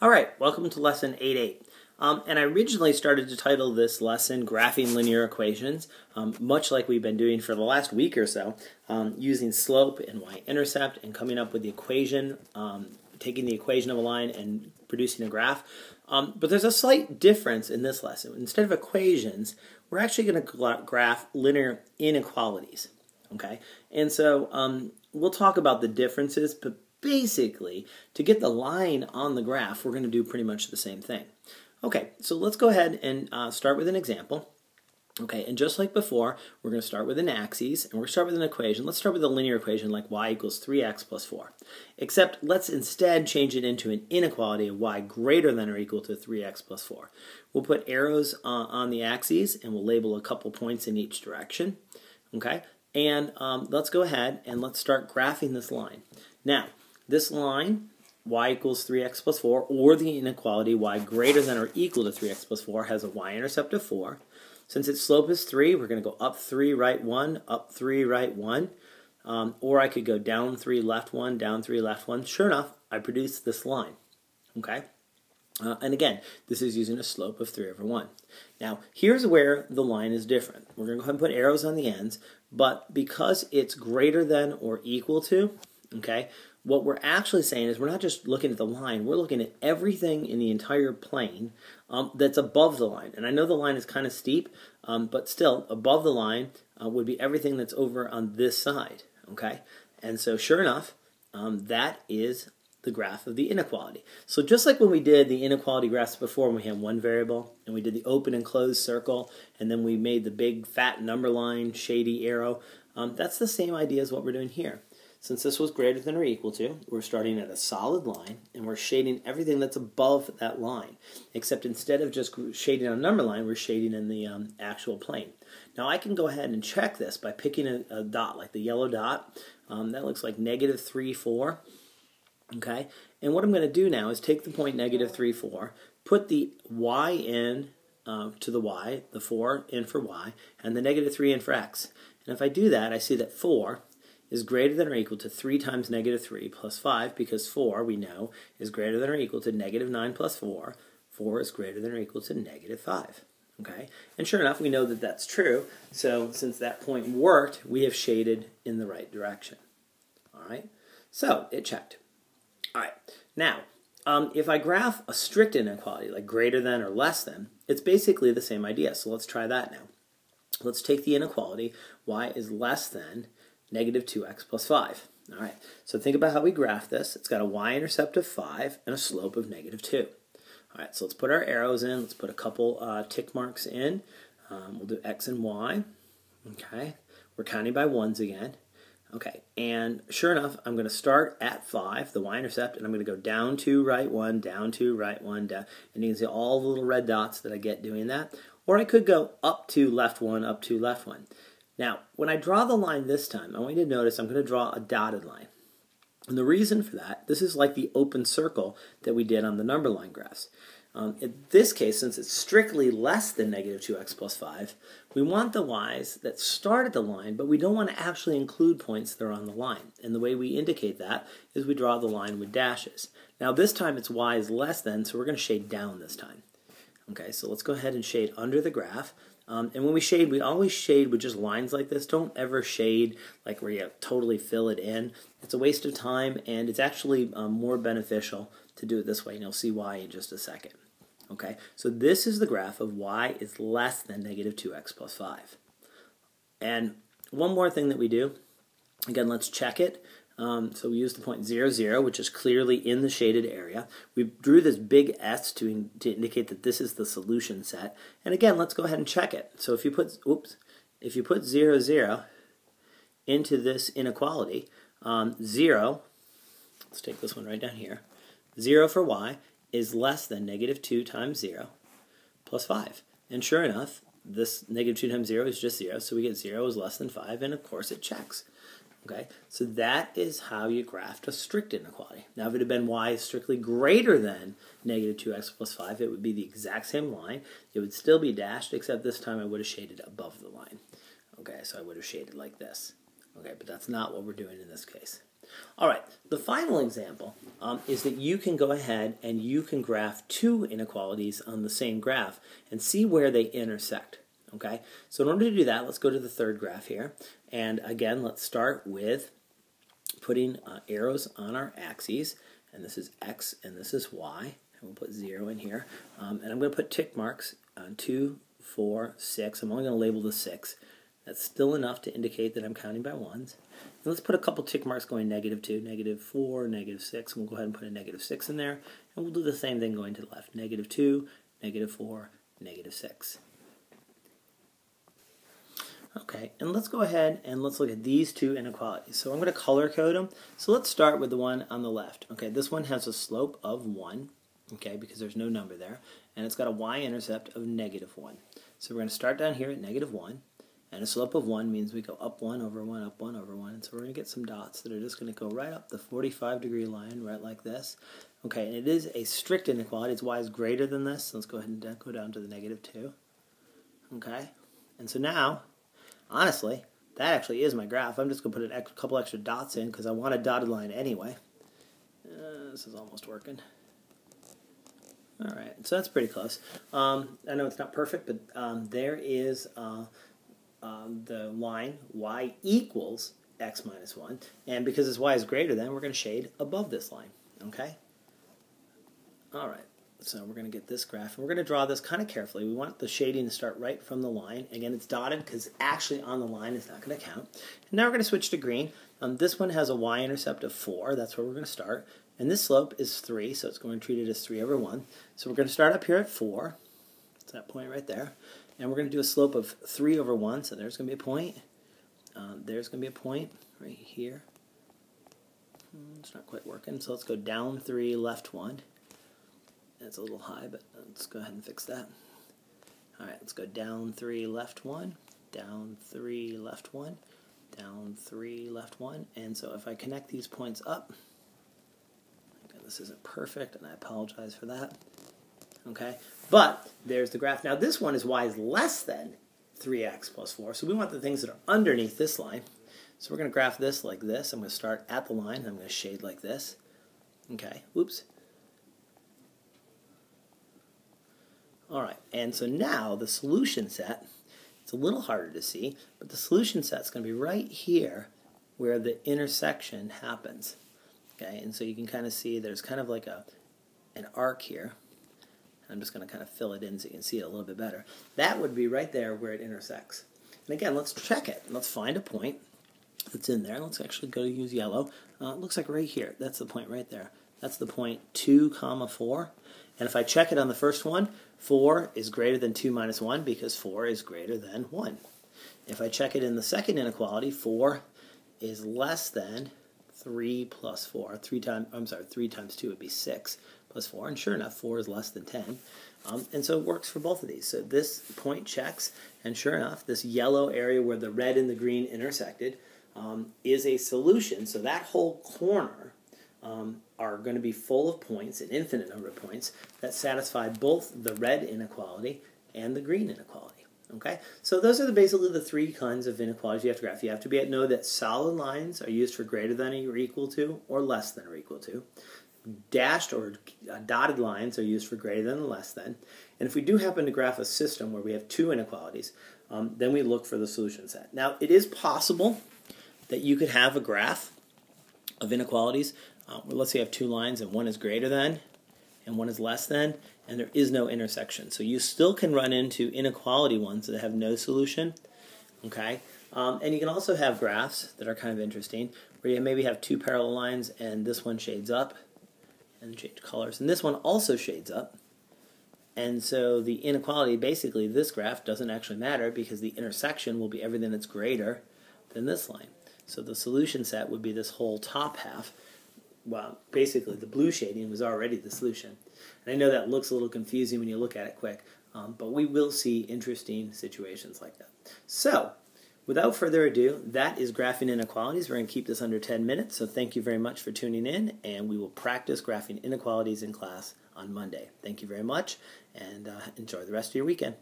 All right, welcome to lesson 8.8. And I originally started to title this lesson Graphing Linear Equations, much like we've been doing for the last week or so, using slope and y-intercept and coming up with the equation, taking the equation of a line and producing a graph. But there's a slight difference in this lesson. Instead of equations, we're actually going to graph linear inequalities. Okay, and so we'll talk about the differences, but basically, to get the line on the graph, we're going to do pretty much the same thing. Okay, so let's go ahead and start with an example. Okay, and just like before, we're going to start with an axis, and we're going to start with an equation. Let's start with a linear equation like y equals 3x plus 4. Except let's instead change it into an inequality of y greater than or equal to 3x plus 4. We'll put arrows on the axes, and we'll label a couple points in each direction. Okay, and let's go ahead and let's start graphing this line. Now, this line, y equals 3x plus 4, or the inequality y greater than or equal to 3x plus 4, has a y-intercept of 4. Since its slope is 3, we're going to go up 3, right 1, up 3, right 1. Or I could go down 3, left 1, down 3, left 1. Sure enough, I produce this line. Okay? And again, this is using a slope of 3 over 1. Now, here's where the line is different. We're going to go ahead and put arrows on the ends, but because it's greater than or equal to, okay, what we're actually saying is we're not just looking at the line, we're looking at everything in the entire plane that's above the line. And I know the line is kind of steep, but still, above the line would be everything that's over on this side, okay? And so sure enough, that is the graph of the inequality. So just like when we did the inequality graphs before, when we had one variable, and we did the open and closed circle, and then we made the big fat number line, shady arrow, that's the same idea as what we're doing here. Since this was greater than or equal to, we're starting at a solid line, and we're shading everything that's above that line. Except instead of just shading on a number line, we're shading in the actual plane. Now I can go ahead and check this by picking a dot, like the yellow dot. That looks like negative 3, 4. Okay? And what I'm going to do now is take the point negative 3, 4, put the y in to the y, the 4 in for y, and the negative 3 in for x. And if I do that, I see that 4 is greater than or equal to 3 times negative 3 plus 5, because 4, we know, is greater than or equal to negative 9 plus 4. 4 is greater than or equal to negative 5. Okay? And sure enough, we know that that's true, so since that point worked, we have shaded in the right direction. All right? So, it checked. All right. Now, if I graph a strict inequality, like greater than or less than, it's basically the same idea, so let's try that now. Let's take the inequality, y is less than negative 2x plus 5. All right, so think about how we graph this. It's got a y-intercept of 5 and a slope of negative 2. All right, so let's put our arrows in. Let's put a couple tick marks in. We'll do x and y. Okay, we're counting by ones again. Okay, and sure enough, I'm going to start at 5, the y-intercept, and I'm going to go down 2, right 1, down 2, right 1, down. And you can see all the little red dots that I get doing that. Or I could go up 2, left 1, up 2, left 1. Now, when I draw the line this time, I want you to notice I'm going to draw a dotted line. And the reason for that, this is like the open circle that we did on the number line graphs. In this case, since it's strictly less than negative 2x plus 5, we want the y's that start at the line, but we don't want to actually include points that are on the line. And the way we indicate that is we draw the line with dashes. Now, this time it's y is less than, so we're going to shade down this time. Okay, so let's go ahead and shade under the graph. And when we shade, we always shade with just lines like this. Don't ever shade like where you totally fill it in. It's a waste of time, and it's actually more beneficial to do it this way, and you'll see why in just a second. Okay, so this is the graph of y is less than negative 2x plus 5. And one more thing that we do, again, let's check it. So we use the point 0, 0, which is clearly in the shaded area. We drew this big S to indicate that this is the solution set. And again, let's go ahead and check it. So if you put, if you put 0, 0 into this inequality, 0, let's take this one right down here, 0 for y is less than negative 2 times 0 plus 5. And sure enough, this negative 2 times 0 is just 0, so we get 0 is less than 5, and of course it checks. Okay, so that is how you graphed a strict inequality. Now, if it had been y is strictly greater than negative 2x plus 5, it would be the exact same line. It would still be dashed, except this time I would have shaded above the line. Okay, so I would have shaded like this. Okay, but that's not what we're doing in this case. All right, the final example is that you can go ahead and you can graph two inequalities on the same graph and see where they intersect. Okay, so in order to do that, let's go to the third graph here. And again, let's start with putting arrows on our axes. And this is x and this is y. And we'll put 0 in here. And I'm going to put tick marks on 2, 4, 6. I'm only going to label the 6. That's still enough to indicate that I'm counting by ones. And let's put a couple tick marks going -2, -4, -6. And we'll go ahead and put a -6 in there. And we'll do the same thing going to the left. -2, -4, -6. Okay, and let's go ahead and let's look at these two inequalities. So I'm going to color code them. So let's start with the one on the left. Okay, this one has a slope of 1, okay, because there's no number there, and it's got a y-intercept of -1. So we're going to start down here at -1, and a slope of 1 means we go up 1 over 1, up 1 over 1, and so we're going to get some dots that are just going to go right up the 45-degree line, right like this. Okay, and it is a strict inequality. Its y is greater than this, so let's go ahead and go down to the -2. Okay, and so now, honestly, that actually is my graph. I'm just going to put a couple extra dots in because I want a dotted line anyway. This is almost working. All right, so that's pretty close. I know it's not perfect, but there is the line y equals x minus 1. And because this y is greater than, we're going to shade above this line. Okay? All right. So we're going to get this graph, and we're going to draw this kind of carefully. We want the shading to start right from the line. Again, it's dotted because actually on the line it's not going to count. And now we're going to switch to green. This one has a y-intercept of 4. That's where we're going to start. And this slope is 3, so it's going to treat it as 3 over 1. So we're going to start up here at 4. That's that point right there. And we're going to do a slope of 3 over 1. So there's going to be a point. There's going to be a point right here. It's not quite working. So let's go down 3, left 1. That's a little high, but let's go ahead and fix that. All right, let's go down 3, left 1, down 3, left 1, down 3, left 1. And so if I connect these points up, okay, this isn't perfect, and I apologize for that. Okay, but there's the graph. Now this one is y is less than 3x plus 4, so we want the things that are underneath this line. So we're going to graph this like this. I'm going to start at the line. I'm going to shade like this. Okay, whoops. All right, and so now the solution set, it's a little harder to see, but the solution set is going to be right here where the intersection happens. Okay, and so you can kind of see there's kind of like an arc here. I'm just going to kind of fill it in so you can see it a little bit better. That would be right there where it intersects. And again, let's check it. Let's find a point that's in there. Let's actually go use yellow. It looks like right here. That's the point right there. That's the point 2, 4. And if I check it on the first one, 4 is greater than 2 minus 1 because 4 is greater than 1. If I check it in the second inequality, 4 is less than 3 plus 4. 3 times 2 would be 6 plus 4. And sure enough, 4 is less than 10. And so it works for both of these. So this point checks, and sure enough, this yellow area where the red and the green intersected is a solution. So that whole corner are going to be full of points, an infinite number of points, that satisfy both the red inequality and the green inequality. Okay, so those are basically the three kinds of inequalities you have to graph. You have to know that solid lines are used for greater than or equal to or less than or equal to. Dashed or dotted lines are used for greater than and less than. And if we do happen to graph a system where we have two inequalities, then we look for the solution set. Now, it is possible that you could have a graph of inequalities. Let's say you have two lines and one is greater than and one is less than, and there is no intersection. So you still can run into inequality ones that have no solution. Okay, and you can also have graphs that are kind of interesting where you maybe have two parallel lines and this one shades up and change colors, and this one also shades up. And so the inequality, basically this graph doesn't actually matter because the intersection will be everything that's greater than this line. So the solution set would be this whole top half. Well, basically the blue shading was already the solution. And I know that looks a little confusing when you look at it quick, but we will see interesting situations like that. So, without further ado, that is graphing inequalities. We're going to keep this under 10 minutes, so thank you very much for tuning in, and we will practice graphing inequalities in class on Monday. Thank you very much, and enjoy the rest of your weekend.